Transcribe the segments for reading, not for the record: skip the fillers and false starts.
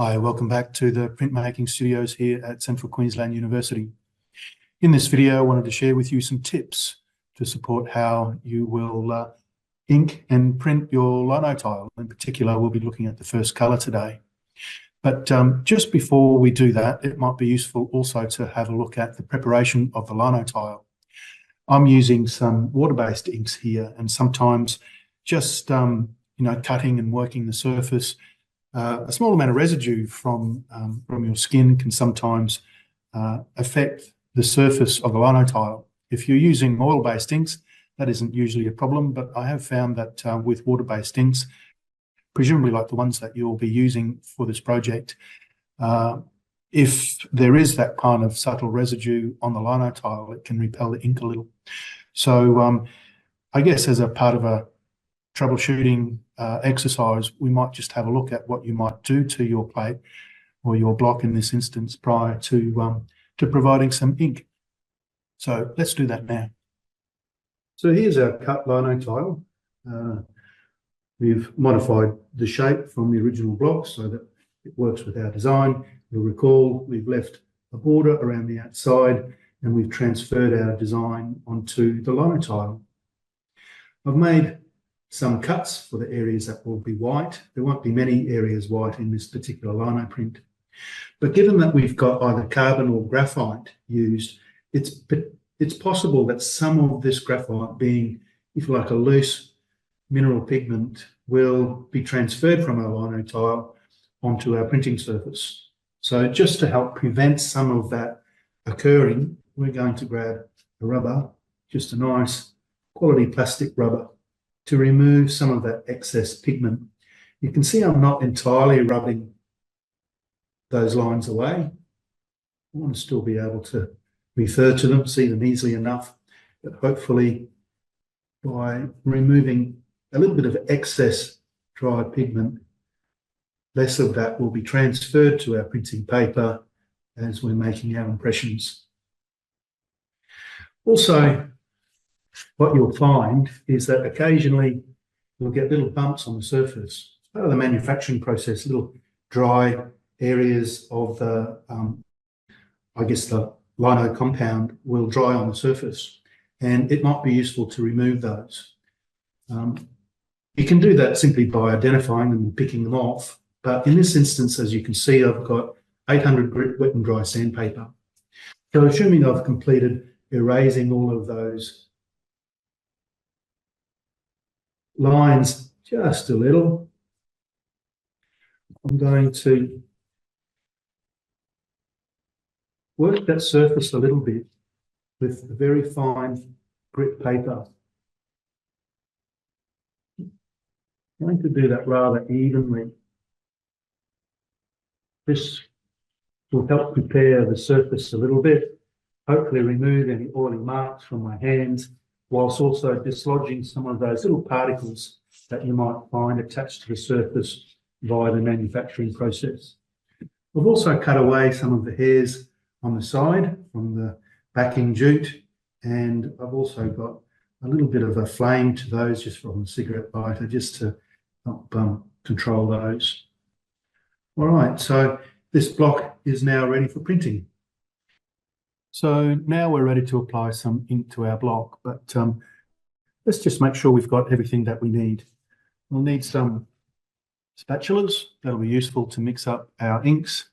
Hi, welcome back to the printmaking studios here at Central Queensland University. In this video, I wanted to share with you some tips to support how you will ink and print your linotile. In particular, we'll be looking at the first colour today. But just before we do that, it might be useful also to have a look at the preparation of the linotile. I'm using some water-based inks here, and sometimes just cutting and working the surface. A small amount of residue from your skin can sometimes affect the surface of the linotile. If you're using oil-based inks, that isn't usually a problem, but I have found that with water-based inks, presumably like the ones that you'll be using for this project, if there is that kind of subtle residue on the linotile, it can repel the ink a little. So I guess as a part of a troubleshooting exercise, we might just have a look at what you might do to your plate or your block in this instance prior to providing some ink. So let's do that now. So here's our cut linotile. We've modified the shape from the original block so that it works with our design. You'll recall we've left a border around the outside and we've transferred our design onto the linotile. I've made some cuts for the areas that will be white. There won't be many areas white in this particular lino print. But given that we've got either carbon or graphite used, it's possible that some of this graphite, being, if you like, a loose mineral pigment, will be transferred from our linotile onto our printing surface. So just to help prevent some of that occurring, we're going to grab a rubber, just a nice quality plastic rubber, to remove some of that excess pigment. You can see I'm not entirely rubbing those lines away. I want to still be able to refer to them, see them easily enough, but hopefully by removing a little bit of excess dry pigment, less of that will be transferred to our printing paper as we're making our impressions. Also, what you'll find is that occasionally you'll get little bumps on the surface. It's part of the manufacturing process, little dry areas of the, the lino compound will dry on the surface, and it might be useful to remove those. You can do that simply by identifying them and picking them off, but in this instance, as you can see, I've got 800 grit wet and dry sandpaper. So assuming I've completed erasing all of those lines just a little, I'm going to work that surface a little bit with a very fine grit paper. I'm going to do that rather evenly. This will help prepare the surface a little bit, hopefully remove any oily marks from my hands, whilst also dislodging some of those little particles that you might find attached to the surface via the manufacturing process. We've also cut away some of the hairs on the side from the backing jute, and I've also got a little bit of a flame to those just from the cigarette lighter, just to help control those. All right, so this block is now ready for printing. So now we're ready to apply some ink to our block, but let's just make sure we've got everything that we need. We'll need some spatulas. That'll be useful to mix up our inks.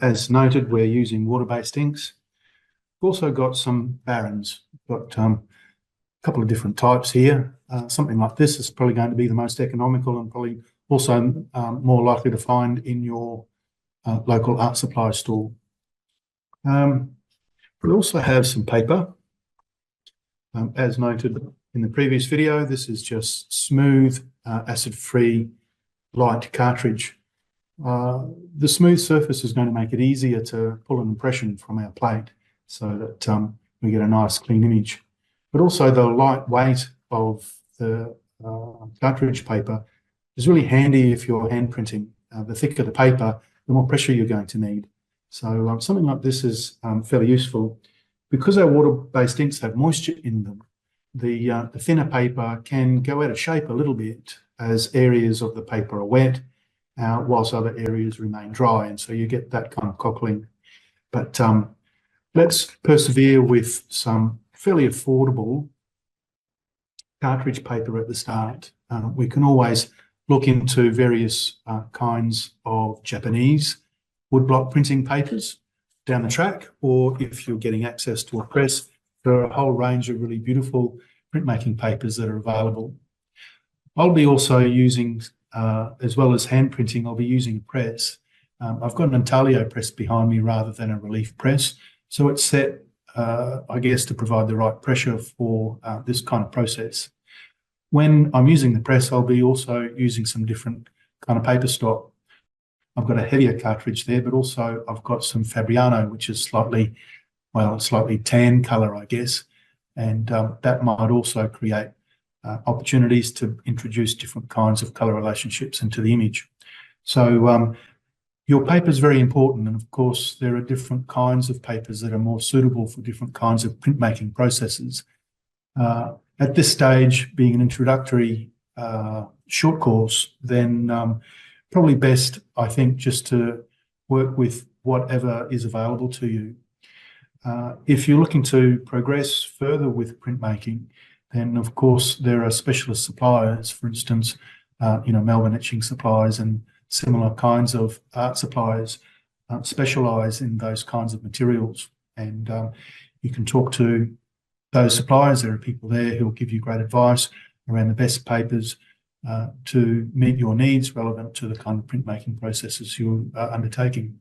As noted, we're using water-based inks. We've also got some barons. We've got a couple of different types here. Something like this is probably going to be the most economical and probably also more likely to find in your local art supply store. We also have some paper. As noted in the previous video, this is just smooth, acid-free, light cartridge. The smooth surface is going to make it easier to pull an impression from our plate so that we get a nice clean image. But also the light weight of the cartridge paper is really handy if you're hand printing. The thicker the paper, the more pressure you're going to need. So something like this is fairly useful. Because our water-based inks have moisture in them, the thinner paper can go out of shape a little bit as areas of the paper are wet, whilst other areas remain dry. And so you get that kind of cockling. But let's persevere with some fairly affordable cartridge paper at the start. We can always look into various kinds of Japanese woodblock printing papers down the track, or if you're getting access to a press, there are a whole range of really beautiful printmaking papers that are available. I'll be also using, as well as hand printing, I'll be using a press. I've got an intaglio press behind me rather than a relief press. So it's set, I guess, to provide the right pressure for this kind of process. When I'm using the press, I'll be also using some different kind of paper stock. I've got a heavier cartridge there, but also I've got some Fabriano, which is slightly tan colour, I guess. And that might also create opportunities to introduce different kinds of colour relationships into the image. So your paper is very important. And of course, there are different kinds of papers that are more suitable for different kinds of printmaking processes. At this stage, being an introductory short course, then probably best, I think, just to work with whatever is available to you. If you're looking to progress further with printmaking, then of course there are specialist suppliers, for instance, Melbourne Etching Supplies and similar kinds of art suppliers specialise in those kinds of materials. And you can talk to those suppliers. There are people there who will give you great advice around the best papers to meet your needs relevant to the kind of printmaking processes you're undertaking.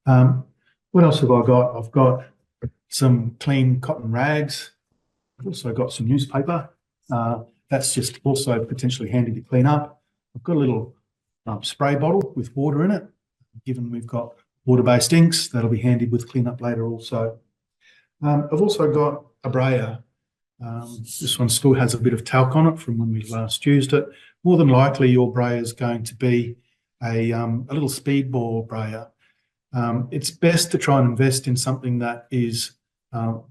What else have I got? I've got some clean cotton rags. I've also got some newspaper. That's just also potentially handy to clean up. I've got a little spray bottle with water in it. Given we've got water-based inks, that'll be handy with cleanup later also. I've also got a brayer. This one still has a bit of talc on it from when we last used it. More than likely, your brayer is going to be a little speedball brayer. It's best to try and invest in something that is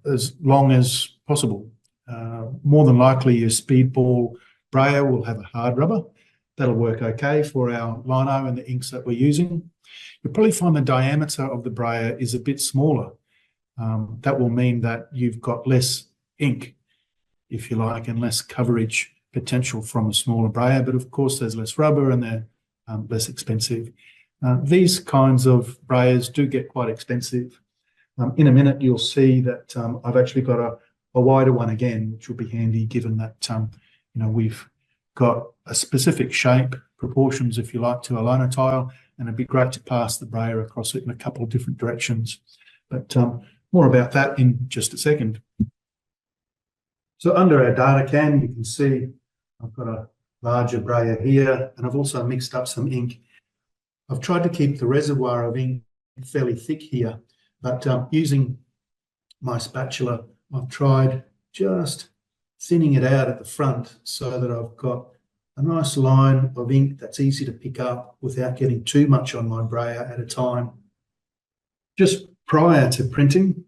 as long as possible. More than likely, your speedball brayer will have a hard rubber. That'll work okay for our lino and the inks that we're using. You'll probably find the diameter of the brayer is a bit smaller. That will mean that you've got less ink, if you like, and less coverage potential from a smaller brayer. But of course, there's less rubber and they're less expensive. These kinds of brayers do get quite expensive. In a minute, you'll see that I've actually got a wider one again, which will be handy given that we've got a specific shape, proportions, if you like, to a linotile, and it'd be great to pass the brayer across it in a couple of different directions. But more about that in just a second. So under our data can, you can see I've got a larger brayer here, and I've also mixed up some ink. I've tried to keep the reservoir of ink fairly thick here, but using my spatula, I've tried just thinning it out at the front so that I've got a nice line of ink that's easy to pick up without getting too much on my brayer at a time. Just prior to printing,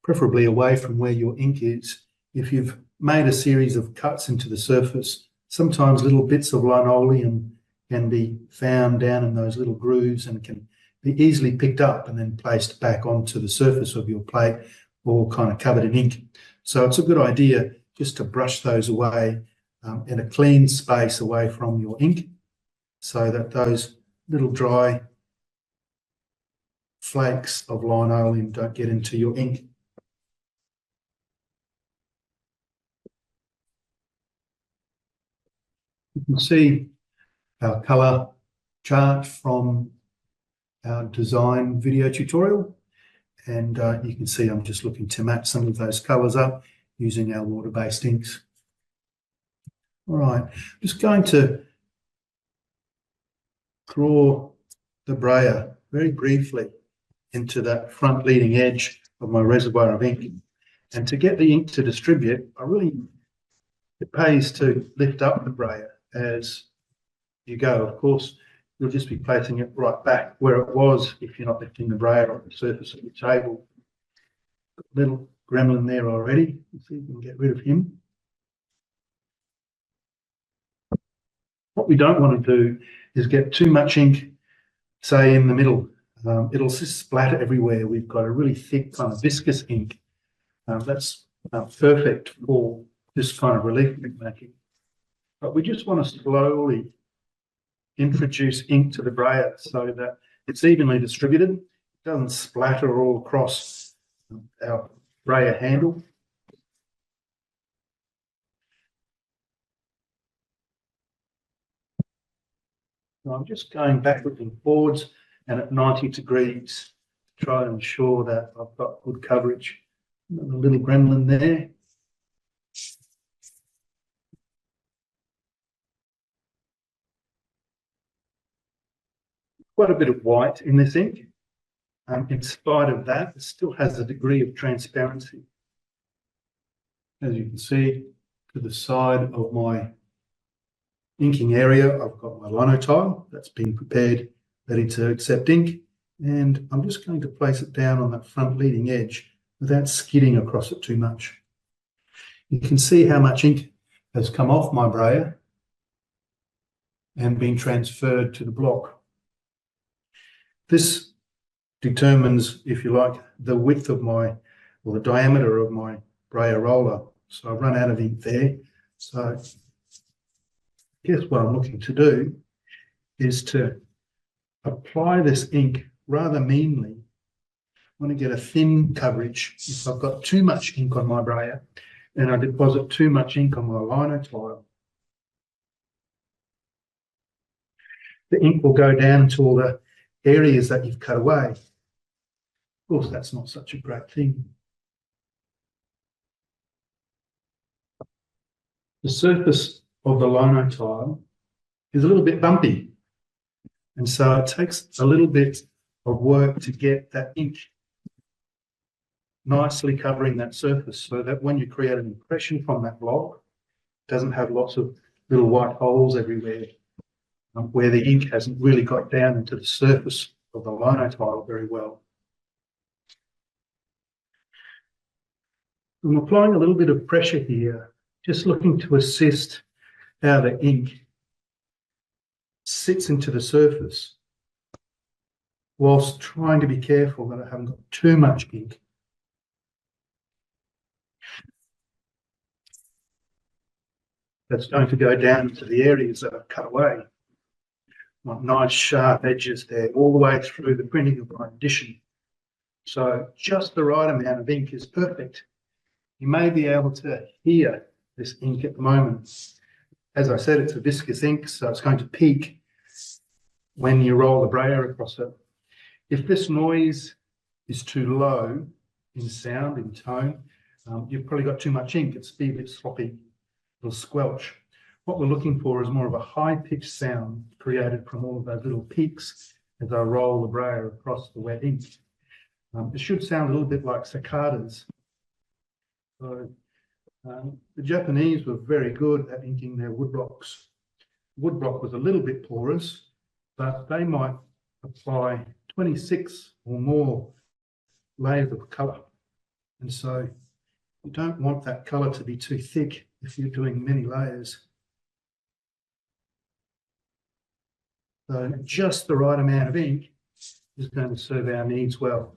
preferably away from where your ink is, if you've made a series of cuts into the surface, sometimes little bits of linoleum can be found down in those little grooves and can be easily picked up and then placed back onto the surface of your plate, all kind of covered in ink. So it's a good idea just to brush those away in a clean space away from your ink so that those little dry flakes of linoleum don't get into your ink. You can see our colour chart from our design video tutorial, and you can see I'm just looking to match some of those colours up using our water-based inks. All right, just going to draw the brayer very briefly into that front leading edge of my reservoir of ink. And to get the ink to distribute, it pays to lift up the brayer as you go. Of course, you'll just be placing it right back where it was if you're not lifting the brayer on the surface of your table. Little gremlin there already. Let's see if we can get rid of him. What we don't want to do is get too much ink, say in the middle. It'll just splatter everywhere. We've got a really thick kind of viscous ink. That's perfect for this kind of relief making. But we just want to slowly introduce ink to the brayer so that it's evenly distributed. It doesn't splatter all across our brayer handle. So I'm just going backwards and forwards and at 90 degrees to try and ensure that I've got good coverage. A little gremlin there. Quite a bit of white in this ink. In spite of that, it still has a degree of transparency. As you can see, to the side of my inking area, I've got my Linotile that's been prepared, ready to accept ink. And I'm just going to place it down on that front leading edge without skidding across it too much. You can see how much ink has come off my brayer and been transferred to the block. This determines, if you like, the width of my, or the diameter of my brayer roller. So I've run out of ink there. So I guess what I'm looking to do is to apply this ink rather meanly. I want to get a thin coverage. If I've got too much ink on my brayer and I deposit too much ink on my Linotile, the ink will go down into all the areas that you've cut away. Of course, that's not such a great thing. The surface of the Linotile is a little bit bumpy, and so it takes a little bit of work to get that ink nicely covering that surface so that when you create an impression from that block, it doesn't have lots of little white holes everywhere where the ink hasn't really got down into the surface of the Linotile very well. I'm applying a little bit of pressure here, just looking to assist how the ink sits into the surface, whilst trying to be careful that I haven't got too much ink. That's going to go down to the areas that I've cut away. Want nice sharp edges there, all the way through the printing of my edition. So just the right amount of ink is perfect. You may be able to hear this ink at the moment. As I said, it's a viscous ink, so it's going to peak when you roll the brayer across it. If this noise is too low in sound, in tone, you've probably got too much ink. It's a bit sloppy, it'll squelch. What we're looking for is more of a high-pitched sound created from all of those little peaks as I roll the brayer across the wet ink. It should sound a little bit like cicadas. So, the Japanese were very good at inking their woodblocks. Woodblock was a little bit porous, but they might apply 26 or more layers of colour. And so you don't want that colour to be too thick if you're doing many layers. So just the right amount of ink is going to serve our needs well.